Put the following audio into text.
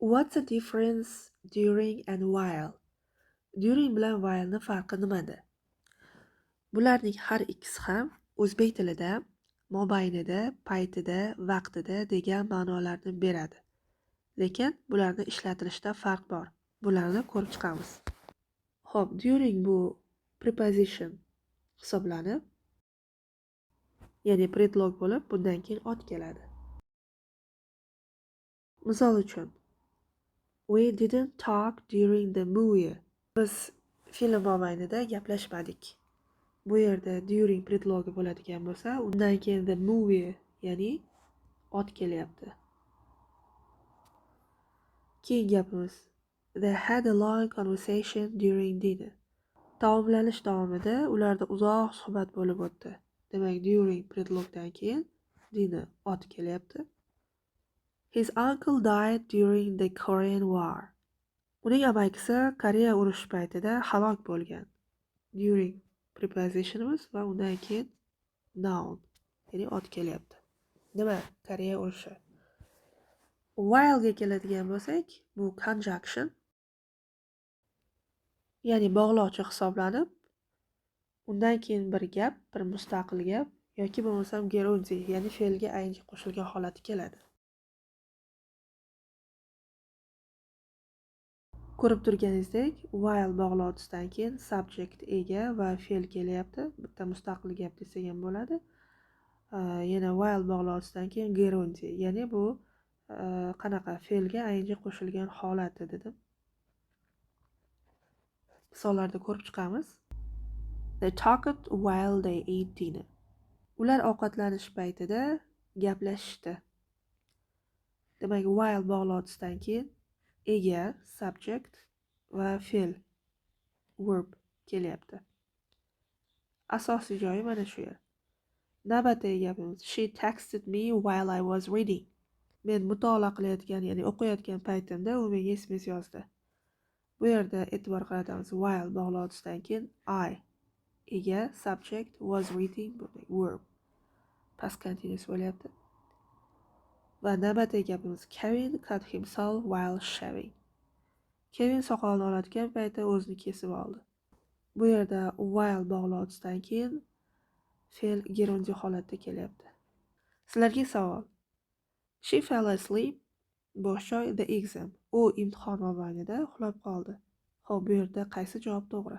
What's the difference during and while? During bilan while'ni farqi nimada? Bularning har ikkisi ham o'zbek tilida mobaynida, paytida, vaqtida degan ma'nolarni beradi. Lekin bularni ishlatilishida farq bor. Bularni ko'rib chiqamiz. Xo'p, during bu preposition hisoblanib, ya'ni predlog bo'lib, bundan keyin ot keladi. Misol uchun, we didn't talk during the movie. Biz film mobaynida gaplashmadik. Bu yerda during predlogi bo'ladigan bo'lsa, undan keyin the movie, ya'ni ot kelyapti. Keyingi gapimiz. They had a long conversation during dinner. Taomlanish davomida ularda uzoq suhbat bo'lib o'tdi. Demak, during predlogdan keyin dinner ot kelyapti. His uncle died during the Korean War. Uning amakisi Koreya urushi paytida halok bo'lgan. During prepositionimiz va undan keyin noun, ya'ni ot kelyapti. Nima? Koreya urushi. While ga keladigan bo'lsak, bu conjunction, ya'ni bog'lovchi hisoblanib, undan keyin bir gap, bir mustaqil gap yoki bo'lmasam gerundi, ya'ni fe'lga ing qo'shilgan holati keladi. Ko'rib turganingizdek, while bog'lovchisidan keyin subject ega va fe'l kelyapti. Bitta mustaqil gap desak ham bo'ladi. Yana while bog'lovchisidan keyin gerundi, ya'ni bu qanaqa fe'lga ing qo'shilgan holati dedim. Misollarda ko'rib chiqamiz. They talked while they ate dinner. Ular ovqatlanish paytida gaplashishdi. Demak, while bog'lovchisidan keyin ega, subject va fe'l, verb kelyapti. Asosiy joyi mana shu yer. Navbatdagi gapimiz. She texted me while I was reading. Men mutolaa qilayotgan, ya'ni o'qiyotgan paytimda u menga SMS yozdi. Bu yerda e'tibor qaratamiz. While bog'lovchisidan keyin I ega, subject, was reading, verb. Past continuous bo'lyapti. Va navbatdagi gapimiz. Kevin cut himself while shaving. Kevin soqolini oladigan paytda o'zini kesib oldi. Bu yerda while bog'lovchisidan keyin fe'l gerundi holatda kelyapti. Sizlarga savol. She fell asleep. Bosh joy the exam. U imtihon mobaynida uxlab qoldi. Xo'p, bu yerda qaysi javob to'g'ri?